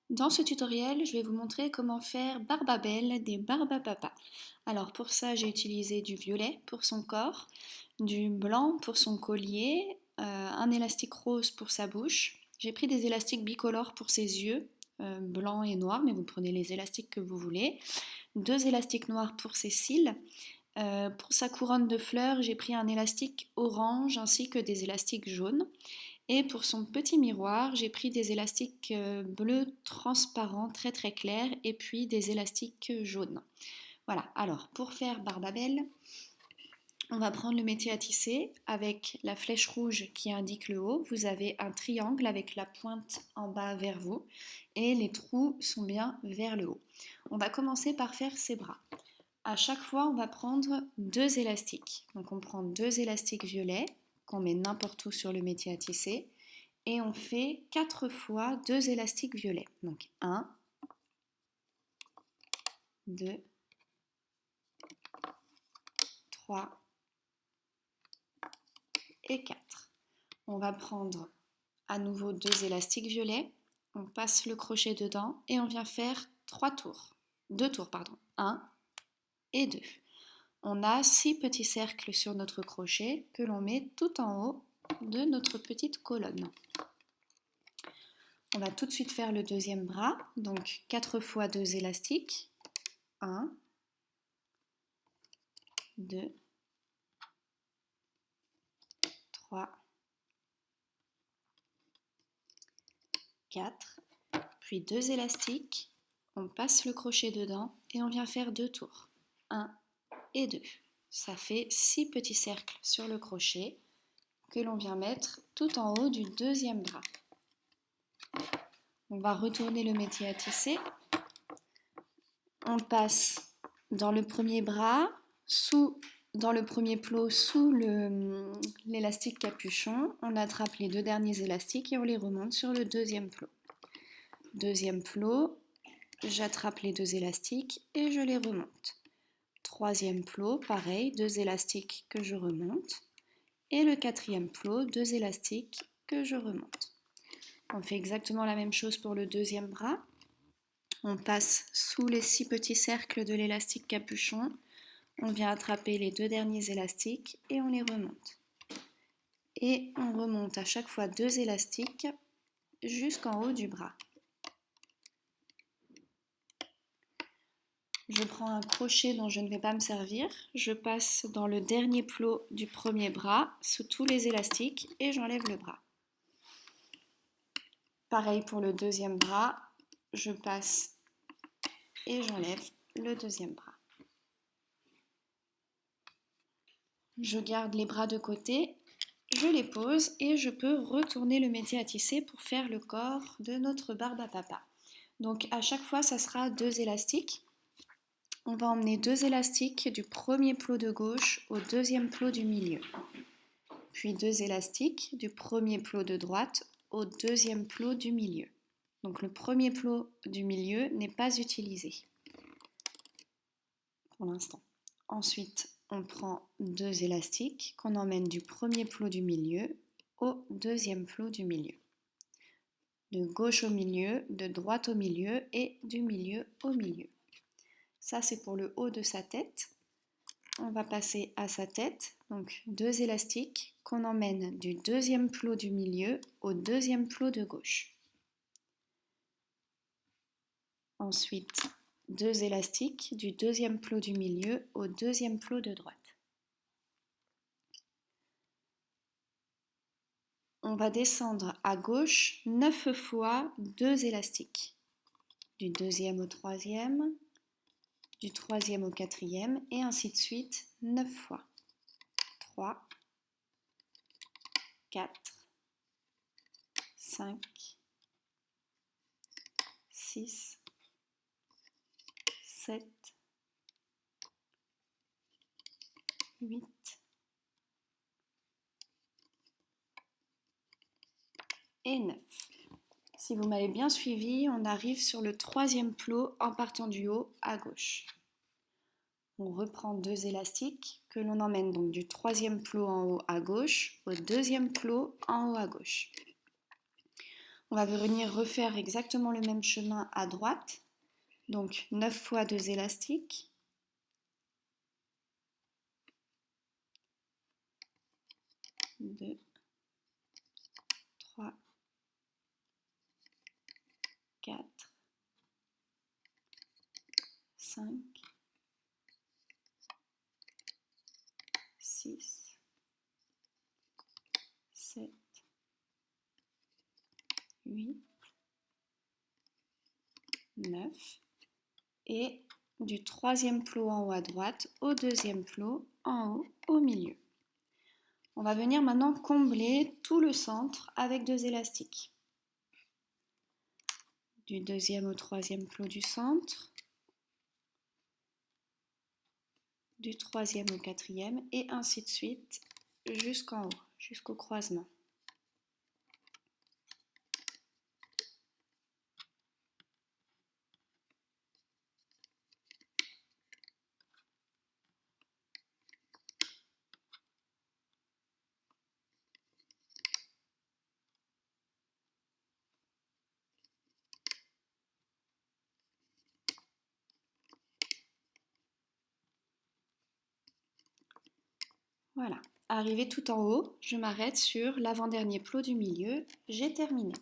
Dans ce tutoriel, je vais vous montrer comment faire Barbabel des Barbapapa. Alors pour ça, j'ai utilisé du violet pour son corps, du blanc pour son collier, un élastique rose pour sa bouche. J'ai pris des élastiques bicolores pour ses yeux, blanc et noir, mais vous prenez les élastiques que vous voulez. Deux élastiques noirs pour ses cils. Pour sa couronne de fleurs, j'ai pris un élastique orange ainsi que des élastiques jaunes. Et pour son petit miroir, j'ai pris des élastiques bleus transparents très très clairs et puis des élastiques jaunes. Voilà, alors pour faire Barbabel, on va prendre le métier à tisser avec la flèche rouge qui indique le haut. Vous avez un triangle avec la pointe en bas vers vous et les trous sont bien vers le haut. On va commencer par faire ses bras. À chaque fois, on va prendre deux élastiques. Donc on prend deux élastiques violets qu'on met n'importe où sur le métier à tisser et on fait 4 fois 2 élastiques violets. Donc 1, 2, 3 et 4. On va prendre à nouveau 2 élastiques violets, on passe le crochet dedans et on vient faire 3 tours. 2 tours, pardon. 1 et 2. On a 6 petits cercles sur notre crochet que l'on met tout en haut de notre petite colonne. On va tout de suite faire le deuxième bras, donc 4 fois 2 élastiques. 1, 2, 3, 4, puis 2 élastiques, on passe le crochet dedans et on vient faire 2 tours. 1 et 2. Ça fait 6 petits cercles sur le crochet que l'on vient mettre tout en haut du deuxième bras. On va retourner le métier à tisser. On passe dans le premier bras, dans le premier plot sous l'élastique capuchon. On attrape les deux derniers élastiques et on les remonte sur le deuxième plot. Deuxième plot, j'attrape les deux élastiques et je les remonte. Troisième plot, pareil, deux élastiques que je remonte. Et le quatrième plot, deux élastiques que je remonte. On fait exactement la même chose pour le deuxième bras. On passe sous les 6 petits cercles de l'élastique capuchon. On vient attraper les deux derniers élastiques et on les remonte. Et on remonte à chaque fois deux élastiques jusqu'en haut du bras. Je prends un crochet dont je ne vais pas me servir, je passe dans le dernier plot du premier bras sous tous les élastiques et j'enlève le bras. Pareil pour le deuxième bras, je passe et j'enlève le deuxième bras. Je garde les bras de côté, je les pose et je peux retourner le métier à tisser pour faire le corps de notre Barbapapa. Donc à chaque fois, ça sera deux élastiques. On va emmener deux élastiques du premier plot de gauche au deuxième plot du milieu. Puis deux élastiques du premier plot de droite au deuxième plot du milieu. Donc le premier plot du milieu n'est pas utilisé pour l'instant. Ensuite, on prend deux élastiques qu'on emmène du premier plot du milieu au deuxième plot du milieu. De gauche au milieu, de droite au milieu et du milieu au milieu. Ça, c'est pour le haut de sa tête. On va passer à sa tête, donc deux élastiques qu'on emmène du deuxième plot du milieu au deuxième plot de gauche. Ensuite, deux élastiques du deuxième plot du milieu au deuxième plot de droite. On va descendre à gauche 9 fois deux élastiques. Du deuxième au troisième, du troisième au quatrième et ainsi de suite 9 fois. 3, 4, 5, 6, 7, 8 et 9. Si vous m'avez bien suivi, on arrive sur le troisième plot en partant du haut à gauche. On reprend deux élastiques que l'on emmène donc du troisième plot en haut à gauche au deuxième plot en haut à gauche. On va venir refaire exactement le même chemin à droite. Donc 9 fois 2 élastiques. 2, 3, 4, 5, 6, 7, 8, 9. Et du troisième plot en haut à droite au deuxième plot en haut au milieu. On va venir maintenant combler tout le centre avec 2 élastiques. Du deuxième au troisième plot du centre, du troisième au quatrième et ainsi de suite jusqu'en haut, jusqu'au croisement. Voilà, arrivé tout en haut, je m'arrête sur l'avant-dernier plot du milieu, j'ai terminé.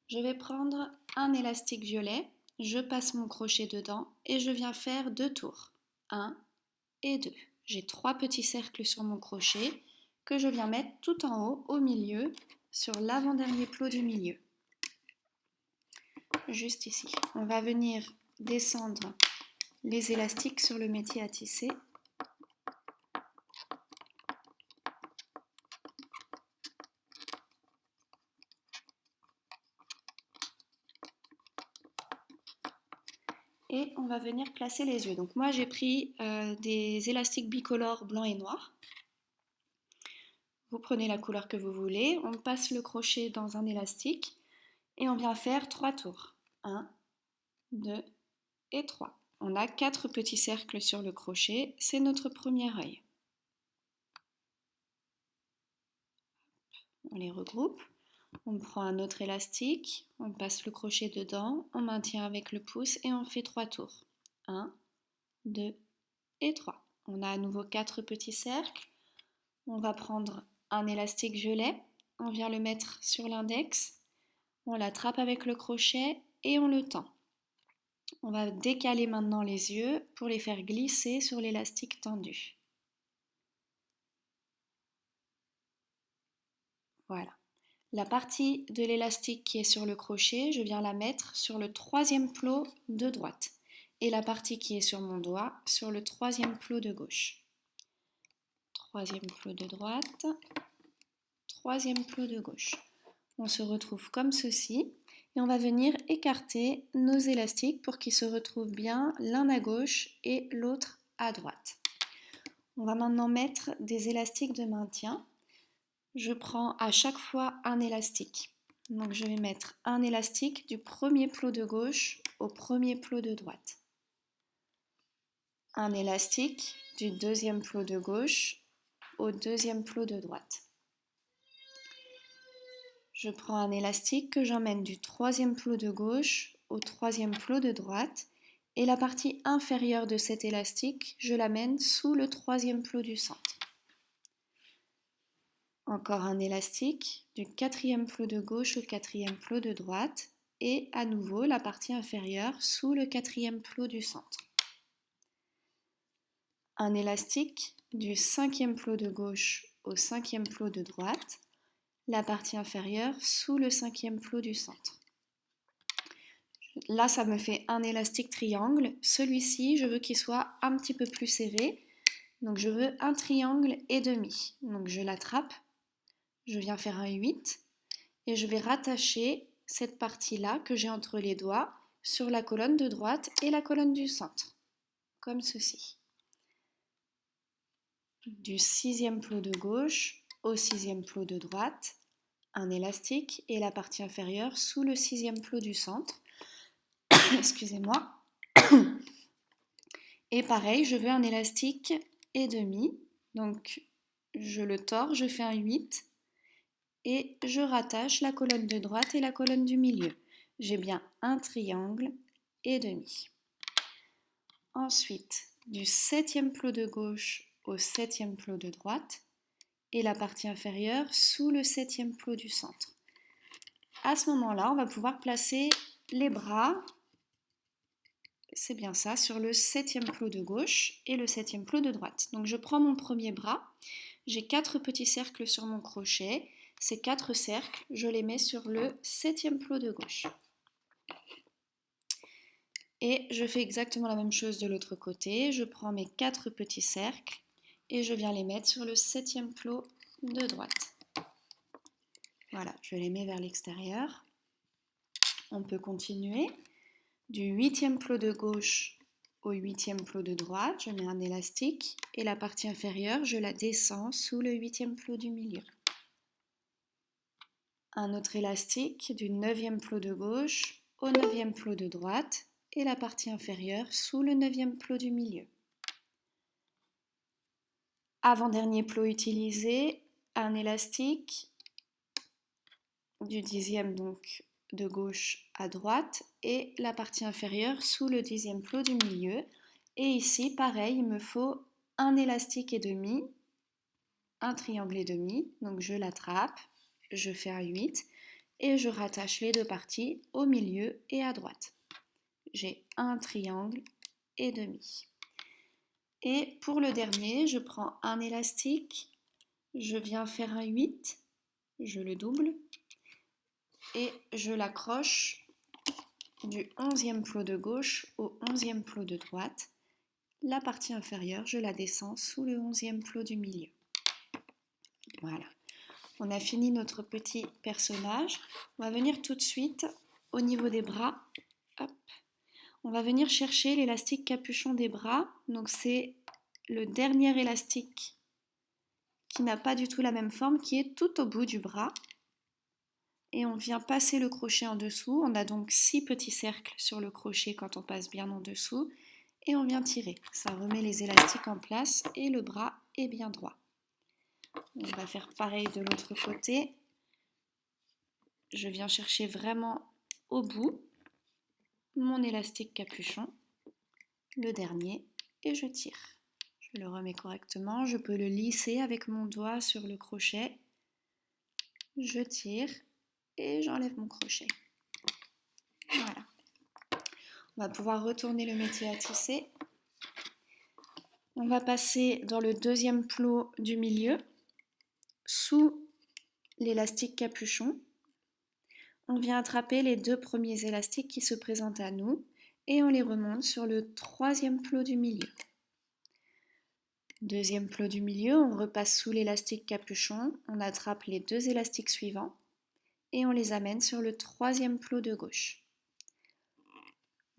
Je vais prendre un élastique violet, je passe mon crochet dedans et je viens faire 2 tours. 1 et 2. J'ai 3 petits cercles sur mon crochet que je viens mettre tout en haut, au milieu, sur l'avant-dernier plot du milieu. Juste ici. On va venir descendre les élastiques sur le métier à tisser. Et on va venir placer les yeux. Donc moi j'ai pris des élastiques bicolores blanc et noir. Vous prenez la couleur que vous voulez, on passe le crochet dans un élastique et on vient faire 3 tours. 1, 2 et 3. On a 4 petits cercles sur le crochet, c'est notre premier œil. On les regroupe, on prend un autre élastique, on passe le crochet dedans, on maintient avec le pouce et on fait 3 tours. 1, 2 et 3. On a à nouveau 4 petits cercles. On va prendre un élastique violet, on vient le mettre sur l'index, on l'attrape avec le crochet et on le tend. On va décaler maintenant les yeux pour les faire glisser sur l'élastique tendu. Voilà. La partie de l'élastique qui est sur le crochet, je viens la mettre sur le troisième plot de droite. Et la partie qui est sur mon doigt, sur le troisième plot de gauche. Troisième plot de droite, troisième plot de gauche. On se retrouve comme ceci et on va venir écarter nos élastiques pour qu'ils se retrouvent bien l'un à gauche et l'autre à droite. On va maintenant mettre des élastiques de maintien. Je prends à chaque fois un élastique. Donc je vais mettre un élastique du premier plot de gauche au premier plot de droite. Un élastique du deuxième plot de gauche au deuxième plot de droite. Je prends un élastique que j'emmène du troisième plot de gauche au troisième plot de droite et la partie inférieure de cet élastique, je l'amène sous le troisième plot du centre. Encore un élastique du quatrième plot de gauche au quatrième plot de droite et à nouveau la partie inférieure sous le quatrième plot du centre. Un élastique du cinquième plot de gauche au cinquième plot de droite, la partie inférieure sous le cinquième plot du centre. Là, ça me fait un élastique triangle. Celui-ci, je veux qu'il soit un petit peu plus serré. Donc, je veux un triangle et demi. Donc, je l'attrape. Je viens faire un 8 et je vais rattacher cette partie-là que j'ai entre les doigts sur la colonne de droite et la colonne du centre, comme ceci. Du sixième plot de gauche au sixième plot de droite, un élastique et la partie inférieure sous le sixième plot du centre. Excusez-moi. Et pareil, je veux un élastique et demi, donc je le tords, je fais un 8 et je rattache la colonne de droite et la colonne du milieu. J'ai bien un triangle et demi. Ensuite, du 7e plot de gauche au 7e plot de droite et la partie inférieure sous le 7e plot du centre. À ce moment-là, on va pouvoir placer les bras, c'est bien ça, sur le 7e plot de gauche et le 7e plot de droite. Donc je prends mon premier bras, j'ai 4 petits cercles sur mon crochet. Ces 4 cercles, je les mets sur le 7e plot de gauche. Et je fais exactement la même chose de l'autre côté. Je prends mes 4 petits cercles et je viens les mettre sur le 7e plot de droite. Voilà, je les mets vers l'extérieur. On peut continuer. Du 8e plot de gauche au 8e plot de droite, je mets un élastique et la partie inférieure, je la descends sous le 8e plot du milieu. Un autre élastique du 9e plot de gauche au 9e plot de droite et la partie inférieure sous le 9e plot du milieu. Avant-dernier plot utilisé, un élastique du 10e donc de gauche à droite et la partie inférieure sous le 10e plot du milieu. Et ici, pareil, il me faut un élastique et demi, un triangle et demi, donc je l'attrape, je fais un 8 et je rattache les deux parties au milieu et à droite. J'ai un triangle et demi. Et pour le dernier, je prends un élastique, je viens faire un 8, je le double et je l'accroche du 11e plot de gauche au 11e plot de droite. La partie inférieure, je la descends sous le 11e plot du milieu. Voilà. On a fini notre petit personnage. On va venir tout de suite au niveau des bras. Hop. On va venir chercher l'élastique capuchon des bras. Donc c'est le dernier élastique qui n'a pas du tout la même forme, qui est tout au bout du bras. Et on vient passer le crochet en dessous. On a donc 6 petits cercles sur le crochet quand on passe bien en dessous. Et on vient tirer. Ça remet les élastiques en place et le bras est bien droit. On va faire pareil de l'autre côté. Je viens chercher vraiment au bout mon élastique capuchon, le dernier, et je tire. Je le remets correctement. Je peux le lisser avec mon doigt sur le crochet. Je tire et j'enlève mon crochet. Voilà. On va pouvoir retourner le métier à tisser. On va passer dans le deuxième plot du milieu, sous l'élastique capuchon. On vient attraper les 2 premiers élastiques qui se présentent à nous et on les remonte sur le 3e plot du milieu. Deuxième plot du milieu, on repasse sous l'élastique capuchon, on attrape les 2 élastiques suivants et on les amène sur le 3e plot de gauche.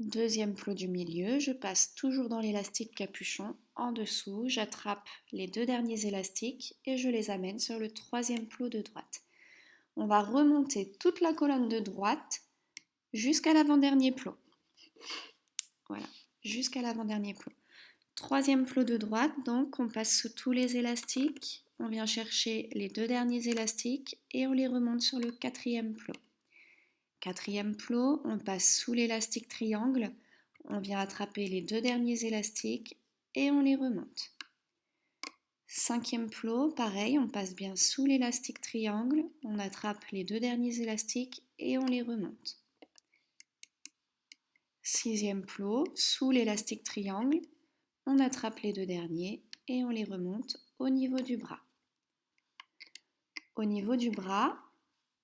Deuxième plot du milieu, je passe toujours dans l'élastique capuchon. En dessous, j'attrape les 2 derniers élastiques et je les amène sur le 3e plot de droite. On va remonter toute la colonne de droite jusqu'à l'avant-dernier plot. Voilà, jusqu'à l'avant-dernier plot. 3e plot de droite, donc on passe sous tous les élastiques. On vient chercher les 2 derniers élastiques et on les remonte sur le 4e plot. 4e plot, on passe sous l'élastique triangle, on vient attraper les 2 derniers élastiques et on les remonte. 5e plot, pareil, on passe bien sous l'élastique triangle, on attrape les 2 derniers élastiques et on les remonte. 6e plot, sous l'élastique triangle, on attrape les 2 derniers et on les remonte au niveau du bras. Au niveau du bras,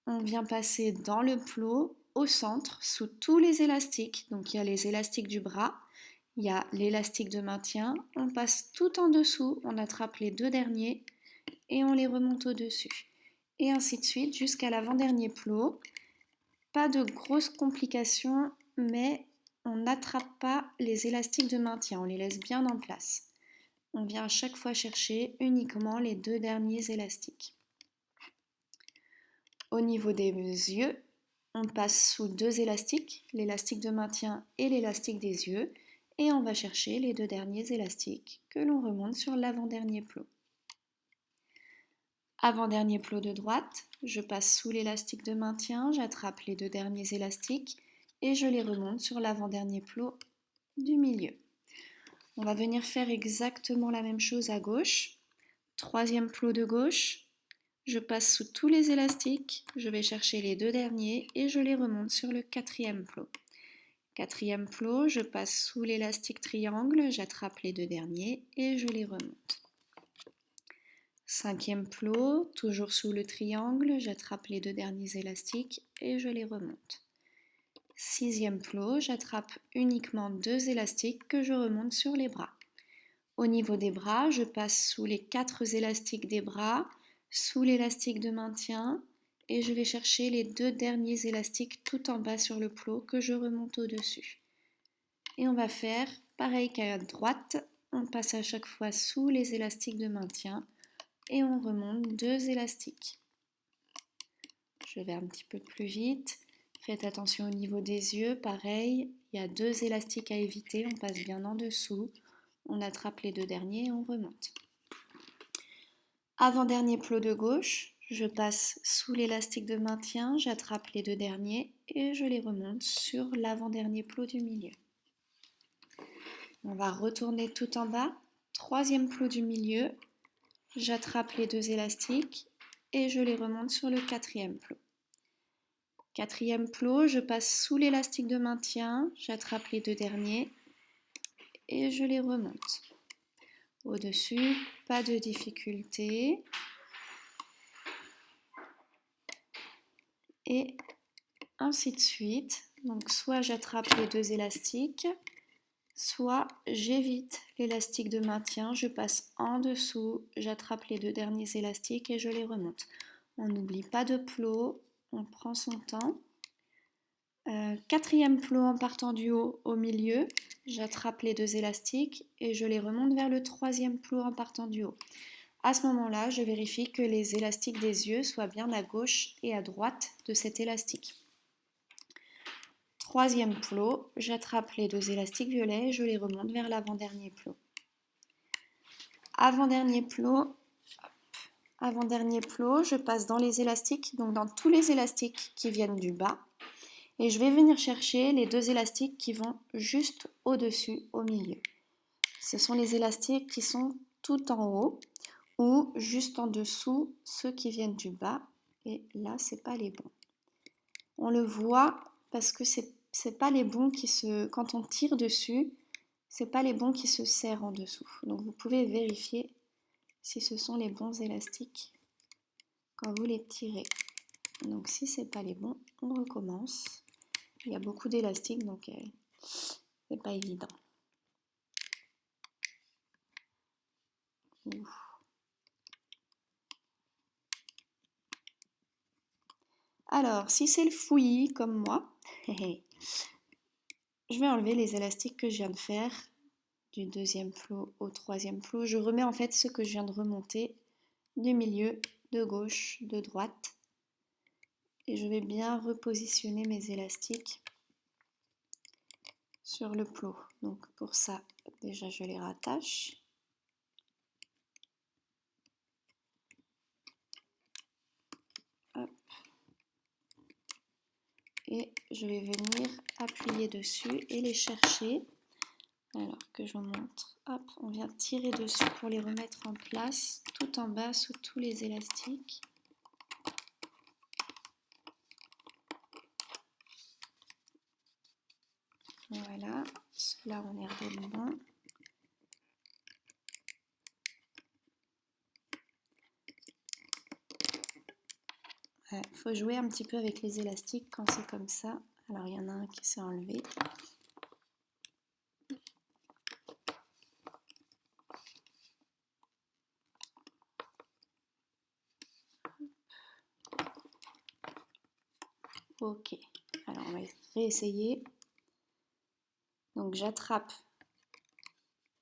on vient passer dans le plot au centre sous tous les élastiques. Donc il y a les élastiques du bras, il y a l'élastique de maintien, on passe tout en dessous, on attrape les 2 derniers et on les remonte au-dessus. Et ainsi de suite jusqu'à l'avant-dernier plot. Pas de grosses complications, mais on n'attrape pas les élastiques de maintien, on les laisse bien en place. On vient à chaque fois chercher uniquement les 2 derniers élastiques. Au niveau des yeux, on passe sous 2 élastiques, l'élastique de maintien et l'élastique des yeux, et on va chercher les 2 derniers élastiques que l'on remonte sur l'avant-dernier plot. Avant-dernier plot de droite, je passe sous l'élastique de maintien, j'attrape les 2 derniers élastiques et je les remonte sur l'avant-dernier plot du milieu. On va venir faire exactement la même chose à gauche. Troisième plot de gauche, je passe sous tous les élastiques, je vais chercher les 2 derniers et je les remonte sur le quatrième plot. Quatrième plot, je passe sous l'élastique triangle, j'attrape les 2 derniers et je les remonte. Cinquième plot, toujours sous le triangle, j'attrape les 2 derniers élastiques et je les remonte. Sixième plot, j'attrape uniquement 2 élastiques que je remonte sur les bras. Au niveau des bras, je passe sous les 4 élastiques des bras, sous l'élastique de maintien et je vais chercher les 2 derniers élastiques tout en bas sur le plot que je remonte au-dessus. Et on va faire pareil qu'à droite, on passe à chaque fois sous les élastiques de maintien et on remonte 2 élastiques. Je vais un petit peu plus vite. Faites attention au niveau des yeux, pareil, il y a 2 élastiques à éviter, on passe bien en dessous. On attrape les 2 derniers et on remonte. Avant-dernier plot de gauche, je passe sous l'élastique de maintien, j'attrape les 2 derniers et je les remonte sur l'avant-dernier plot du milieu. On va retourner tout en bas. Troisième plot du milieu, j'attrape les 2 élastiques et je les remonte sur le quatrième plot. Quatrième plot, je passe sous l'élastique de maintien, j'attrape les 2 derniers et je les remonte. Au-dessus, pas de difficulté. Et ainsi de suite. Donc soit j'attrape les 2 élastiques, soit j'évite l'élastique de maintien, je passe en dessous, j'attrape les 2 derniers élastiques et je les remonte. On n'oublie pas de plot, on prend son temps. Quatrième plot en partant du haut au milieu, j'attrape les 2 élastiques et je les remonte vers le troisième plot en partant du haut. À ce moment-là, je vérifie que les élastiques des yeux soient bien à gauche et à droite de cet élastique. Troisième plot, j'attrape les 2 élastiques violets et je les remonte vers l'avant-dernier plot. Avant-dernier plot, je passe dans les élastiques, donc dans tous les élastiques qui viennent du bas. Et je vais venir chercher les 2 élastiques qui vont juste au-dessus, au milieu. Ce sont les élastiques qui sont tout en haut ou juste en dessous, ceux qui viennent du bas. Et là, c'est pas les bons. On le voit parce que c'est pas les bons qui se... Quand on tire dessus, c'est pas les bons qui se serrent en dessous. Donc vous pouvez vérifier si ce sont les bons élastiques quand vous les tirez. Donc si c'est pas les bons, on recommence. Il y a beaucoup d'élastiques, donc c'est pas évident. Ouf. Alors, si c'est le fouillis comme moi, je vais enlever les élastiques que je viens de faire du deuxième plot au troisième plot. Je remets en fait ce que je viens de remonter du milieu, de gauche, de droite. Et je vais bien repositionner mes élastiques sur le plot. Donc pour ça, déjà je les rattache. Hop. Et je vais venir appuyer dessus et les chercher. Alors que je vous montre, hop, on vient tirer dessus pour les remettre en place, tout en bas sous tous les élastiques. Voilà, là on est redondant. Il faut jouer un petit peu avec les élastiques quand c'est comme ça. Alors il y en a un qui s'est enlevé. Ok, alors on va réessayer. Donc j'attrape,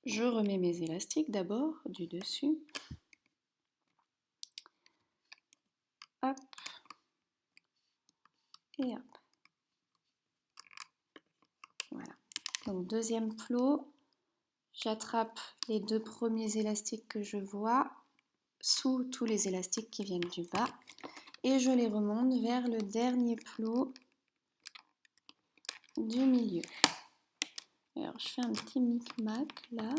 je remets mes élastiques d'abord du dessus. Hop. Et hop. Voilà. Donc deuxième plot, j'attrape les 2 premiers élastiques que je vois, sous tous les élastiques qui viennent du bas et je les remonte vers le dernier plot du milieu. Alors je fais un petit micmac là.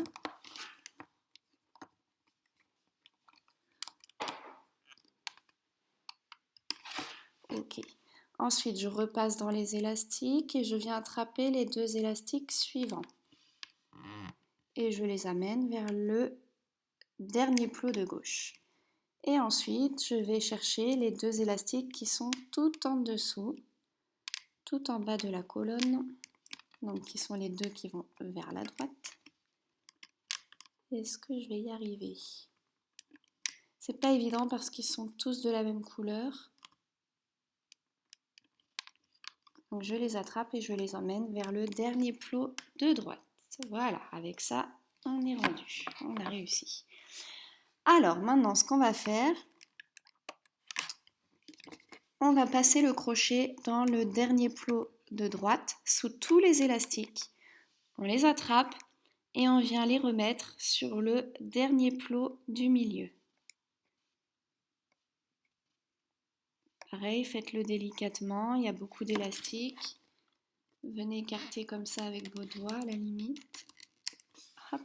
Ok. Ensuite je repasse dans les élastiques et je viens attraper les deux élastiques suivants. Et je les amène vers le dernier plot de gauche. Et ensuite, je vais chercher les deux élastiques qui sont tout en dessous, tout en bas de la colonne, donc qui sont les deux qui vont vers la droite. Est-ce que je vais y arriver? C'est pas évident parce qu'ils sont tous de la même couleur. Donc je les attrape et je les emmène vers le dernier plot de droite. Voilà, avec ça, on est rendu, on a réussi. Alors maintenant, ce qu'on va faire, on va passer le crochet dans le dernier plot de droite sous tous les élastiques. On les attrape et on vient les remettre sur le dernier plot du milieu. Pareil, faites-le délicatement, il y a beaucoup d'élastiques. Venez écarter comme ça avec vos doigts à la limite. Hop.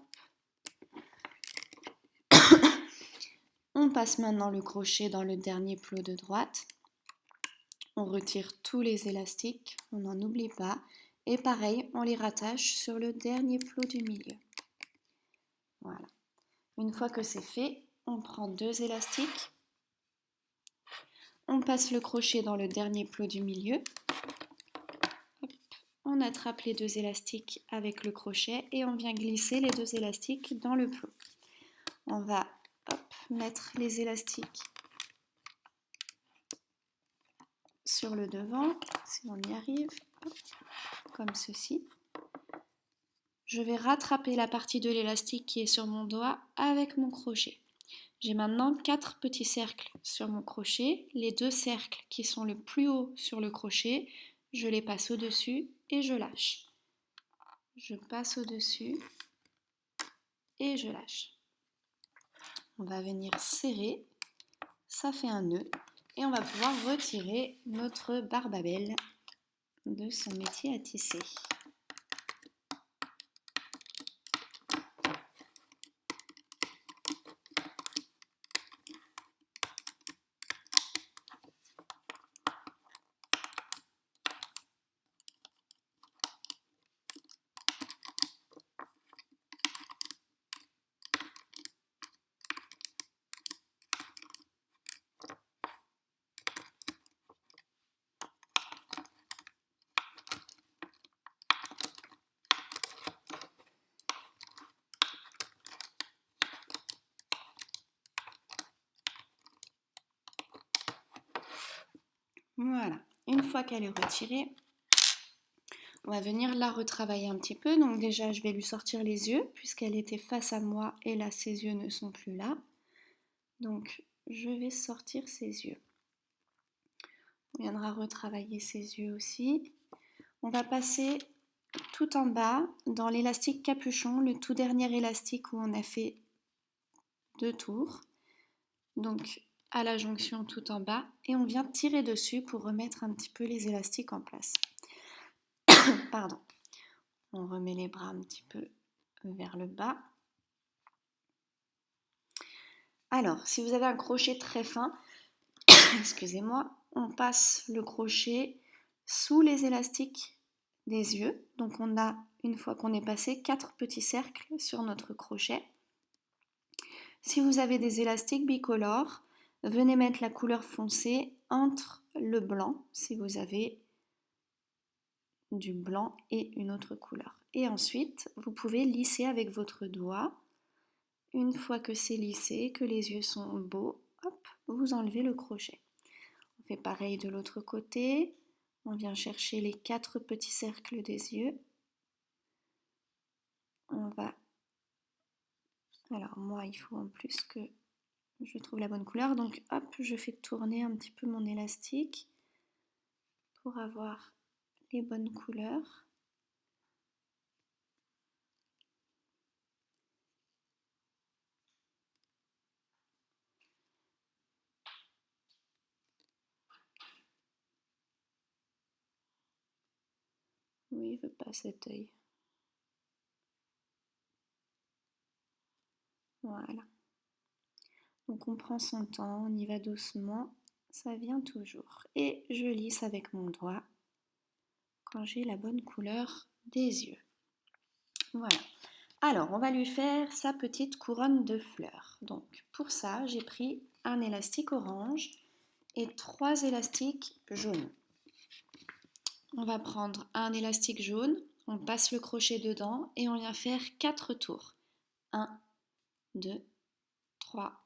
On passe maintenant le crochet dans le dernier plot de droite. On retire tous les élastiques, on n'en oublie pas. Et pareil, on les rattache sur le dernier plot du milieu. Voilà. Une fois que c'est fait, on prend deux élastiques. On passe le crochet dans le dernier plot du milieu. Hop. On attrape les deux élastiques avec le crochet et on vient glisser les deux élastiques dans le plot. On va mettre les élastiques sur le devant, si on y arrive, comme ceci. Je vais rattraper la partie de l'élastique qui est sur mon doigt avec mon crochet. J'ai maintenant 4 petits cercles sur mon crochet. Les deux cercles qui sont le plus haut sur le crochet, je les passe au-dessus et je lâche. Je passe au-dessus et je lâche. On va venir serrer, ça fait un nœud et on va pouvoir retirer notre Barbabelle de son métier à tisser. Voilà, une fois qu'elle est retirée, on va venir la retravailler un petit peu. Donc déjà, je vais lui sortir les yeux puisqu'elle était face à moi et là, ses yeux ne sont plus là. Donc, je vais sortir ses yeux. On viendra retravailler ses yeux aussi. On va passer tout en bas dans l'élastique capuchon, le tout dernier élastique où on a fait 2 tours. Donc, à la jonction tout en bas et on vient tirer dessus pour remettre un petit peu les élastiques en place. Pardon. On remet les bras un petit peu vers le bas. Alors, si vous avez un crochet très fin, excusez-moi, on passe le crochet sous les élastiques des yeux. Donc on a, une fois qu'on est passé, 4 petits cercles sur notre crochet. Si vous avez des élastiques bicolores, venez mettre la couleur foncée entre le blanc, si vous avez du blanc et une autre couleur. Et ensuite, vous pouvez lisser avec votre doigt. Une fois que c'est lissé, que les yeux sont beaux, hop, vous enlevez le crochet. On fait pareil de l'autre côté. On vient chercher les 4 petits cercles des yeux. On va... Alors moi, il faut en plus que je trouve la bonne couleur. Donc hop, je fais tourner un petit peu mon élastique pour avoir les bonnes couleurs. Oui, il veut pas cet œil. Voilà. Donc on prend son temps, on y va doucement, ça vient toujours. Et je lisse avec mon doigt quand j'ai la bonne couleur des yeux. Voilà. Alors, on va lui faire sa petite couronne de fleurs. Donc, pour ça, j'ai pris un élastique orange et 3 élastiques jaunes. On va prendre un élastique jaune, on passe le crochet dedans et on vient faire 4 tours. 1, 2, 3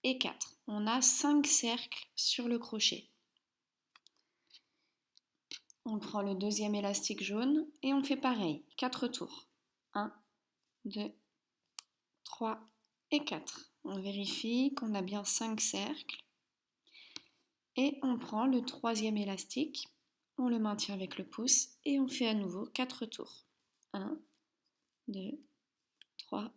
et 4. On a 5 cercles sur le crochet. On prend le deuxième élastique jaune et on fait pareil, 4 tours. 1, 2, 3 et 4. On vérifie qu'on a bien 5 cercles. Et on prend le troisième élastique, on le maintient avec le pouce et on fait à nouveau 4 tours. 1, 2, 3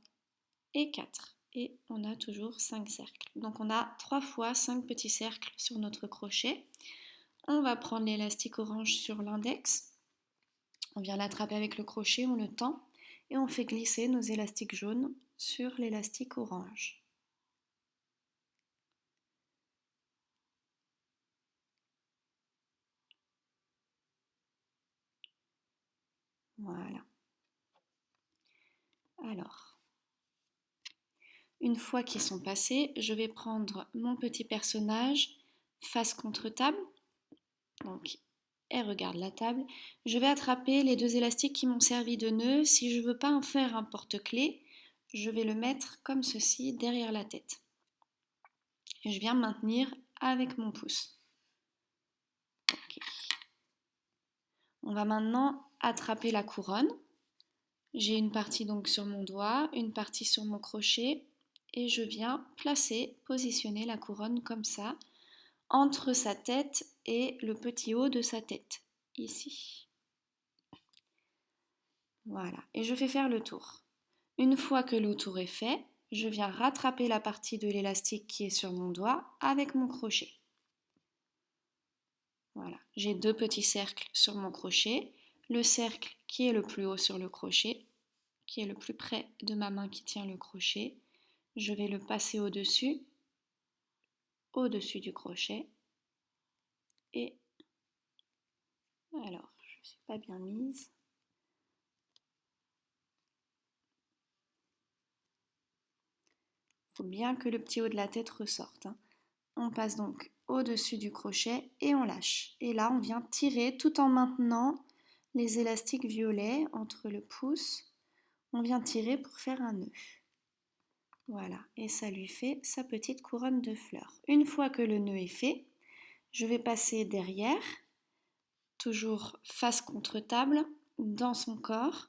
et 4. Et on a toujours 5 cercles. Donc on a 3 fois 5 petits cercles sur notre crochet. On va prendre l'élastique orange sur l'index. On vient l'attraper avec le crochet, on le tend et on fait glisser nos élastiques jaunes sur l'élastique orange. Voilà. Alors, une fois qu'ils sont passés, je vais prendre mon petit personnage face contre table. Donc, elle regarde la table. Je vais attraper les 2 élastiques qui m'ont servi de nœud. Si je ne veux pas en faire un porte-clés, je vais le mettre comme ceci derrière la tête. Et je viens maintenir avec mon pouce. Okay. On va maintenant attraper la couronne. J'ai une partie donc sur mon doigt, une partie sur mon crochet et je viens placer, positionner la couronne comme ça entre sa tête et le petit haut de sa tête, ici. Voilà, et je fais faire le tour. Une fois que le tour est fait, je viens rattraper la partie de l'élastique qui est sur mon doigt avec mon crochet. Voilà, j'ai 2 petits cercles sur mon crochet, le cercle qui est le plus haut sur le crochet, qui est le plus près de ma main qui tient le crochet. Je vais le passer au-dessus du crochet. Et alors, je ne suis pas bien mise. Il faut bien que le petit haut de la tête ressorte. On passe donc au-dessus du crochet et on lâche. Et là, on vient tirer tout en maintenant les élastiques violets entre le pouce. On vient tirer pour faire un nœud. Voilà, et ça lui fait sa petite couronne de fleurs. Une fois que le nœud est fait, je vais passer derrière, toujours face contre table, dans son corps,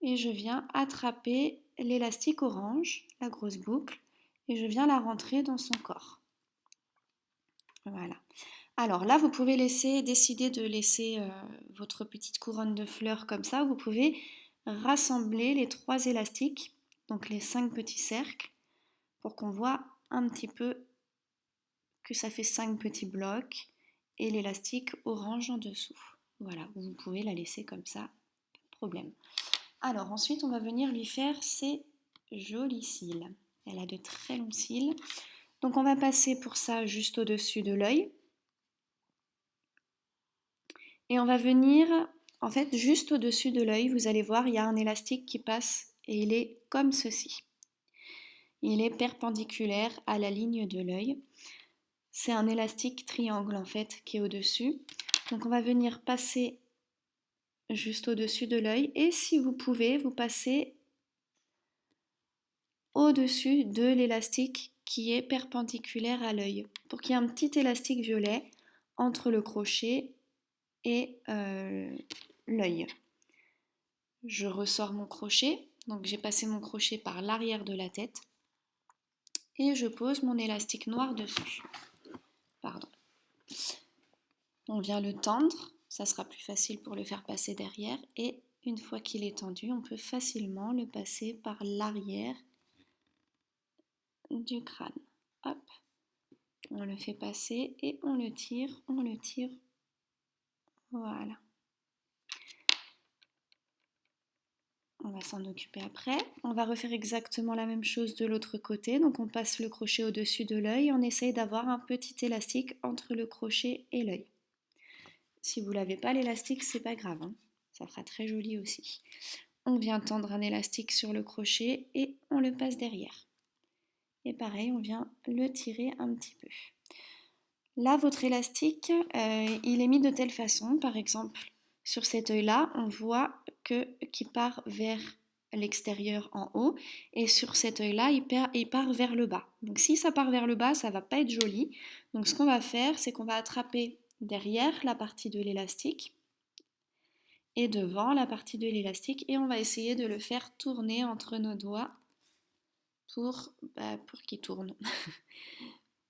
et je viens attraper l'élastique orange, la grosse boucle, et je viens la rentrer dans son corps. Voilà. Alors là, vous pouvez décider de laisser votre petite couronne de fleurs comme ça. Vous pouvez rassembler les 3 élastiques, donc les 5 petits cercles, pour qu'on voit un petit peu que ça fait 5 petits blocs et l'élastique orange en dessous. Voilà, vous pouvez la laisser comme ça, pas de problème. Alors ensuite, on va venir lui faire ses jolis cils. Elle a de très longs cils. Donc on va passer pour ça juste au-dessus de l'œil. Et on va venir, en fait, juste au-dessus de l'œil, vous allez voir, il y a un élastique qui passe et il est comme ceci. Il est perpendiculaire à la ligne de l'œil. C'est un élastique triangle en fait qui est au-dessus. Donc on va venir passer juste au-dessus de l'œil et si vous pouvez, vous passez au-dessus de l'élastique qui est perpendiculaire à l'œil pour qu'il y ait un petit élastique violet entre le crochet et l'œil. Je ressors mon crochet, donc j'ai passé mon crochet par l'arrière de la tête et je pose mon élastique noir dessus. Pardon. On vient le tendre, ça sera plus facile pour le faire passer derrière et une fois qu'il est tendu, on peut facilement le passer par l'arrière du crâne. Hop, on le fait passer et on le tire, voilà. va s'en occuper après. On va refaire exactement la même chose de l'autre côté. Donc on passe le crochet au-dessus de l'œil. On essaye d'avoir un petit élastique entre le crochet et l'œil. Si vous l'avez pas l'élastique, c'est pas grave, hein. Ça fera très joli aussi. On vient tendre un élastique sur le crochet et on le passe derrière. Et pareil, on vient le tirer un petit peu. Là, votre élastique, il est mis de telle façon, par exemple, sur cet œil-là, on voit qu'il part vers l'extérieur en haut, et sur cet œil-là, il part vers le bas. Donc si ça part vers le bas, ça va pas être joli. Donc ce qu'on va faire, c'est qu'on va attraper derrière la partie de l'élastique, et devant la partie de l'élastique, et on va essayer de le faire tourner entre nos doigts pour qu'il tourne.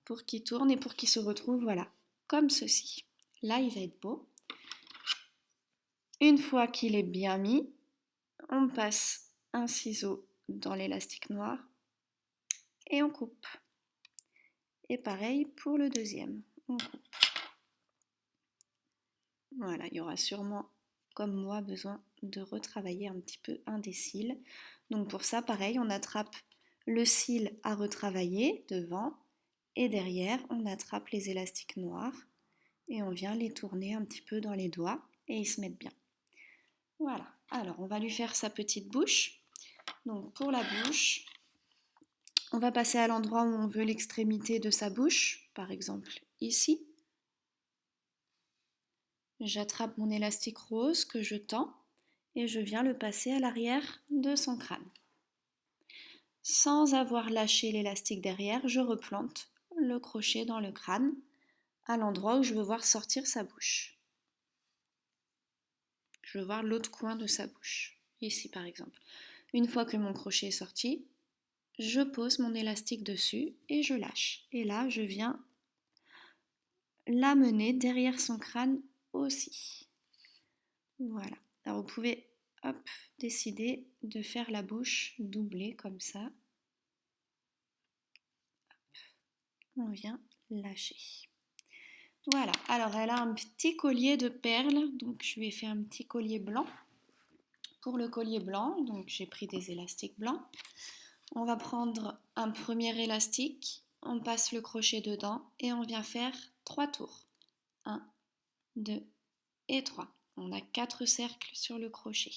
Pour qu'il tourne et pour qu'il se retrouve, voilà, comme ceci. Là, il va être beau. Une fois qu'il est bien mis, on passe un ciseau dans l'élastique noir et on coupe. Et pareil pour le deuxième, on coupe. Voilà, il y aura sûrement, comme moi, besoin de retravailler un petit peu un des cils. Donc pour ça, pareil, on attrape le cil à retravailler devant et derrière, on attrape les élastiques noirs et on vient les tourner un petit peu dans les doigts et ils se mettent bien. Voilà, alors on va lui faire sa petite bouche. Donc pour la bouche, on va passer à l'endroit où on veut l'extrémité de sa bouche, par exemple ici. J'attrape mon élastique rose que je tends et je viens le passer à l'arrière de son crâne. Sans avoir lâché l'élastique derrière, je replante le crochet dans le crâne à l'endroit où je veux voir sortir sa bouche. Je veux voir l'autre coin de sa bouche, ici par exemple. Une fois que mon crochet est sorti, je pose mon élastique dessus et je lâche. Et là, je viens l'amener derrière son crâne aussi. Voilà. Alors vous pouvez décider de faire la bouche doublée comme ça. On vient lâcher. Voilà. Alors elle a un petit collier de perles, donc je lui ai fait un petit collier blanc. Pour le collier blanc, donc j'ai pris des élastiques blancs. On va prendre un premier élastique, on passe le crochet dedans et on vient faire 3 tours. 1, 2 et 3. On a 4 cercles sur le crochet.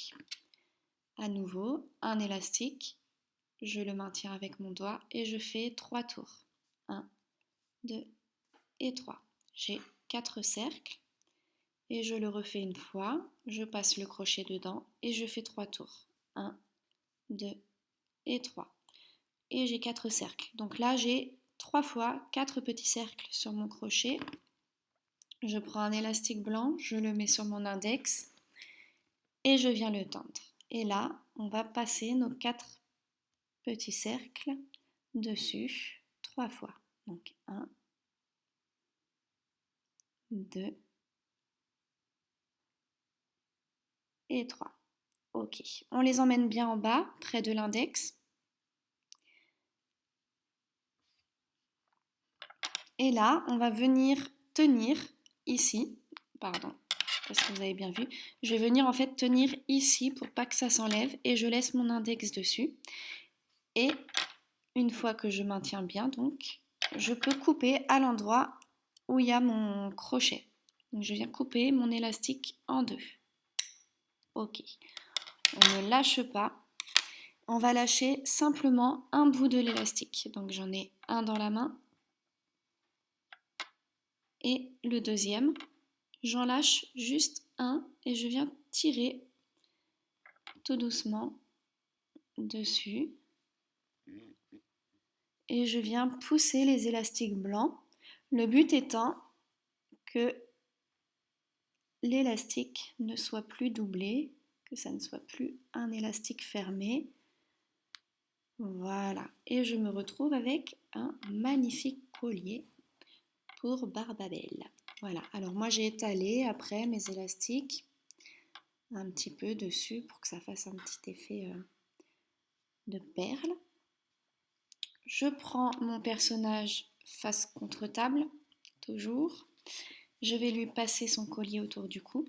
À nouveau, un élastique, je le maintiens avec mon doigt et je fais 3 tours. 1, 2 et 3. J'ai 4 cercles et je le refais une fois. Je passe le crochet dedans et je fais 3 tours. 1, 2 et 3. Et j'ai 4 cercles. Donc là, j'ai 3 fois 4 petits cercles sur mon crochet. Je prends un élastique blanc, je le mets sur mon index et je viens le tendre. Et là, on va passer nos 4 petits cercles dessus 3 fois. Donc 1, 2 et 3. Ok, on les emmène bien en bas, près de l'index. Et là, on va venir tenir ici, pardon, parce que vous avez bien vu, je vais venir en fait tenir ici pour pas que ça s'enlève et je laisse mon index dessus. Et une fois que je maintiens bien, donc, je peux couper à l'endroit où il y a mon crochet. Donc je viens couper mon élastique en 2. Ok, on ne lâche pas. On va lâcher simplement un bout de l'élastique. Donc j'en ai un dans la main et le deuxième. J'en lâche juste un et je viens tirer tout doucement dessus. Et je viens pousser les élastiques blancs. Le but étant que l'élastique ne soit plus doublé, que ça ne soit plus un élastique fermé. Voilà, et je me retrouve avec un magnifique collier pour Barbabelle. Voilà, alors moi j'ai étalé après mes élastiques un petit peu dessus pour que ça fasse un petit effet de perles. Je prends mon personnage face contre table, toujours. Je vais lui passer son collier autour du cou.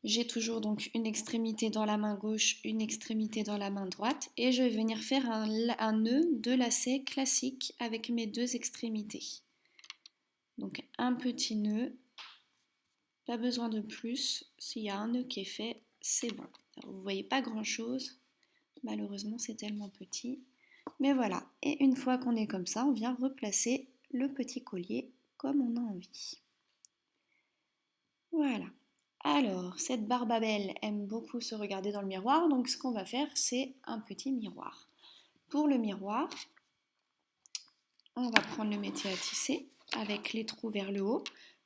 J'ai toujours donc une extrémité dans la main gauche, une extrémité dans la main droite et je vais venir faire un nœud de lacet classique avec mes deux extrémités. Donc un petit nœud, pas besoin de plus, s'il y a un nœud qui est fait, c'est bon. Alors, vous ne voyez pas grand chose, malheureusement c'est tellement petit, mais voilà. Et une fois qu'on est comme ça, on vient replacer le petit collier comme on a envie. Voilà. Alors, cette Barbabelle aime beaucoup se regarder dans le miroir, donc ce qu'on va faire, c'est un petit miroir. Pour le miroir, on va prendre le métier à tisser avec les trous vers le haut.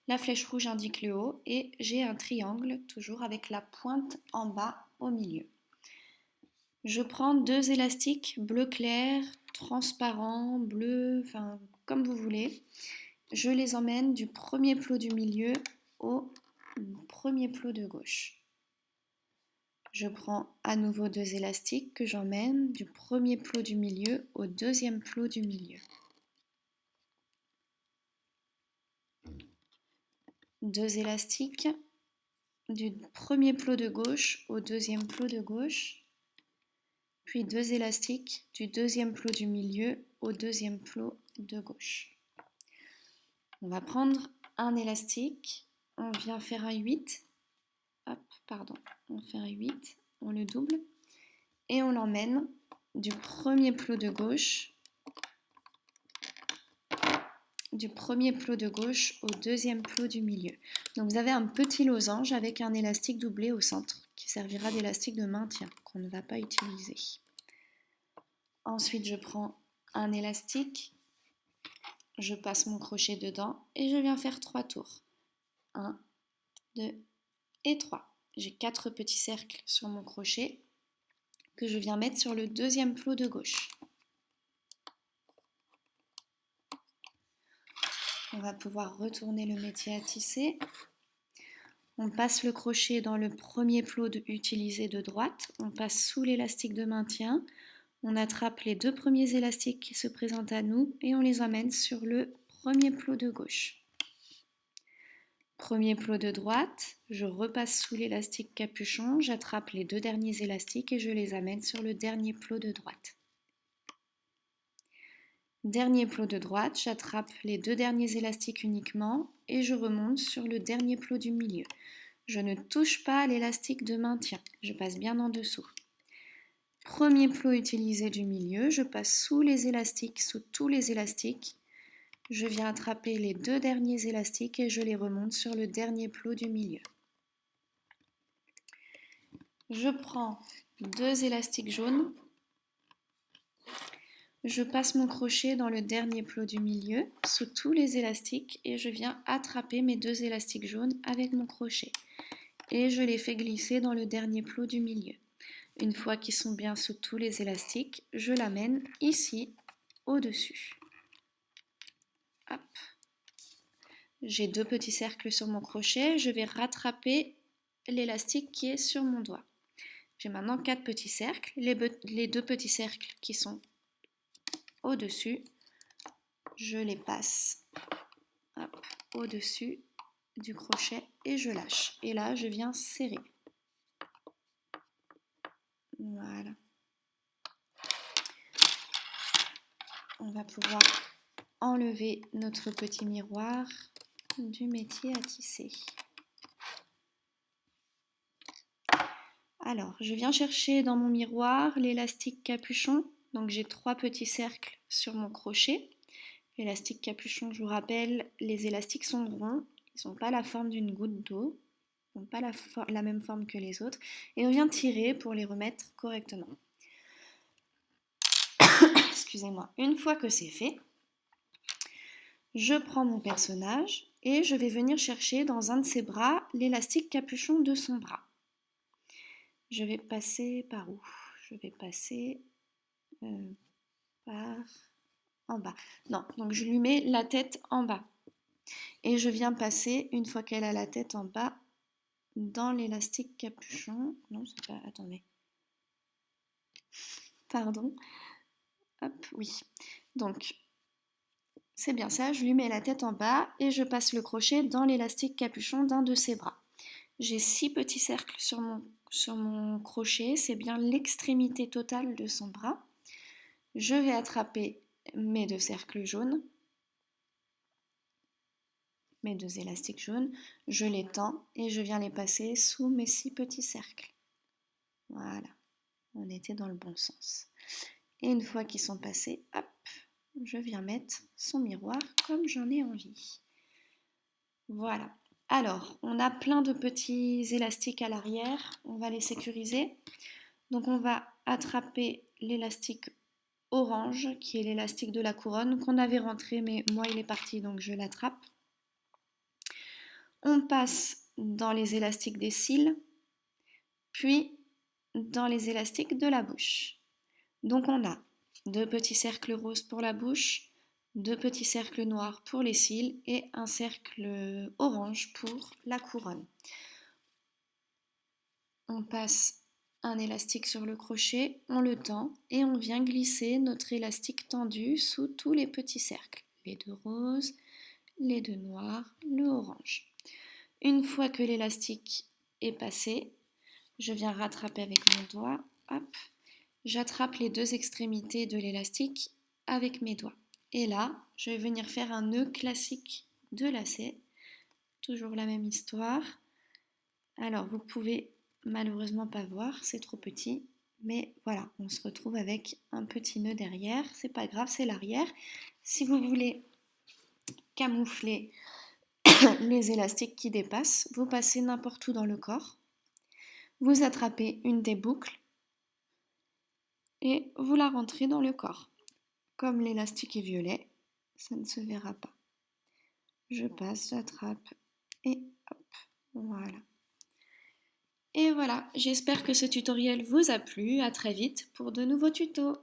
La flèche rouge indique le haut et j'ai un triangle, toujours avec la pointe en bas au milieu. Je prends deux élastiques bleu clair, transparent, bleu, enfin comme vous voulez. Je les emmène du premier plot du milieu au premier plot de gauche. Je prends à nouveau deux élastiques que j'emmène du premier plot du milieu au deuxième plot du milieu. Deux élastiques du premier plot de gauche au deuxième plot de gauche, puis deux élastiques du deuxième plot du milieu au deuxième plot de gauche. On va prendre un élastique, on vient faire un 8, on fait un 8, on le double et on l'emmène du premier plot de gauche au deuxième plot du milieu. Donc vous avez un petit losange avec un élastique doublé au centre qui servira d'élastique de maintien qu'on ne va pas utiliser. Ensuite je prends un élastique, je passe mon crochet dedans et je viens faire 3 tours. 1, 2 et 3. J'ai 4 petits cercles sur mon crochet que je viens mettre sur le deuxième plot de gauche. On va pouvoir retourner le métier à tisser. On passe le crochet dans le premier plot utilisé de droite, on passe sous l'élastique de maintien, on attrape les deux premiers élastiques qui se présentent à nous et on les emmène sur le premier plot de gauche. Premier plot de droite, je repasse sous l'élastique capuchon, j'attrape les deux derniers élastiques et je les amène sur le dernier plot de droite. Dernier plot de droite, j'attrape les deux derniers élastiques uniquement et je remonte sur le dernier plot du milieu. Je ne touche pas à l'élastique de maintien, je passe bien en dessous. Premier plot utilisé du milieu, je passe sous les élastiques, sous tous les élastiques. Je viens attraper les deux derniers élastiques et je les remonte sur le dernier plot du milieu. Je prends deux élastiques jaunes. Je passe mon crochet dans le dernier plot du milieu, sous tous les élastiques et je viens attraper mes deux élastiques jaunes avec mon crochet. Et je les fais glisser dans le dernier plot du milieu. Une fois qu'ils sont bien sous tous les élastiques, je l'amène ici, au-dessus. Hop. J'ai deux petits cercles sur mon crochet, je vais rattraper l'élastique qui est sur mon doigt. J'ai maintenant 4 petits cercles, les deux petits cercles qui sont au-dessus, je les passe au-dessus du crochet et je lâche. Et là, je viens serrer. Voilà. On va pouvoir enlever notre petit miroir du métier à tisser. Alors, je viens chercher dans mon miroir l'élastique capuchon. Donc j'ai 3 petits cercles sur mon crochet. L'élastique capuchon, je vous rappelle, les élastiques sont ronds. Ils n'ont pas la forme d'une goutte d'eau. Ils n'ont pas la même forme que les autres. Et on vient tirer pour les remettre correctement. Excusez-moi. Une fois que c'est fait, je prends mon personnage et je vais venir chercher dans un de ses bras l'élastique capuchon de son bras. Je vais passer par où? Je vais passer par en bas. Non, donc je lui mets la tête en bas. Et je viens passer, une fois qu'elle a la tête en bas, dans l'élastique capuchon. Non, c'est pas... Attendez. Pardon. Hop, oui. Donc, c'est bien ça, je lui mets la tête en bas et je passe le crochet dans l'élastique capuchon d'un de ses bras. J'ai 6 petits cercles sur mon crochet, c'est bien l'extrémité totale de son bras. Je vais attraper mes 2 cercles jaunes, mes 2 élastiques jaunes, je les tends et je viens les passer sous mes 6 petits cercles. Voilà, on était dans le bon sens. Et une fois qu'ils sont passés, hop, je viens mettre son miroir comme j'en ai envie. Voilà. Alors, on a plein de petits élastiques à l'arrière, on va les sécuriser. Donc on va attraper l'élastique orange, qui est l'élastique de la couronne, qu'on avait rentré, mais moi il est parti, donc je l'attrape. On passe dans les élastiques des cils, puis dans les élastiques de la bouche. Donc on a 2 petits cercles roses pour la bouche, 2 petits cercles noirs pour les cils et un cercle orange pour la couronne. On passe un élastique sur le crochet, on le tend et on vient glisser notre élastique tendu sous tous les petits cercles. Les 2 roses, les 2 noirs, le orange. Une fois que l'élastique est passé, je viens rattraper avec mon doigt, hop, j'attrape les 2 extrémités de l'élastique avec mes doigts. Et là, je vais venir faire un nœud classique de lacet. Toujours la même histoire. Alors, vous pouvez malheureusement pas voir, c'est trop petit. Mais voilà, on se retrouve avec un petit nœud derrière. C'est pas grave, c'est l'arrière. Si vous voulez camoufler les élastiques qui dépassent, vous passez n'importe où dans le corps. Vous attrapez une des boucles et vous la rentrez dans le corps. Comme l'élastique est violet, ça ne se verra pas. Je passe, j'attrape et hop, voilà. Et voilà, j'espère que ce tutoriel vous a plu. À très vite pour de nouveaux tutos.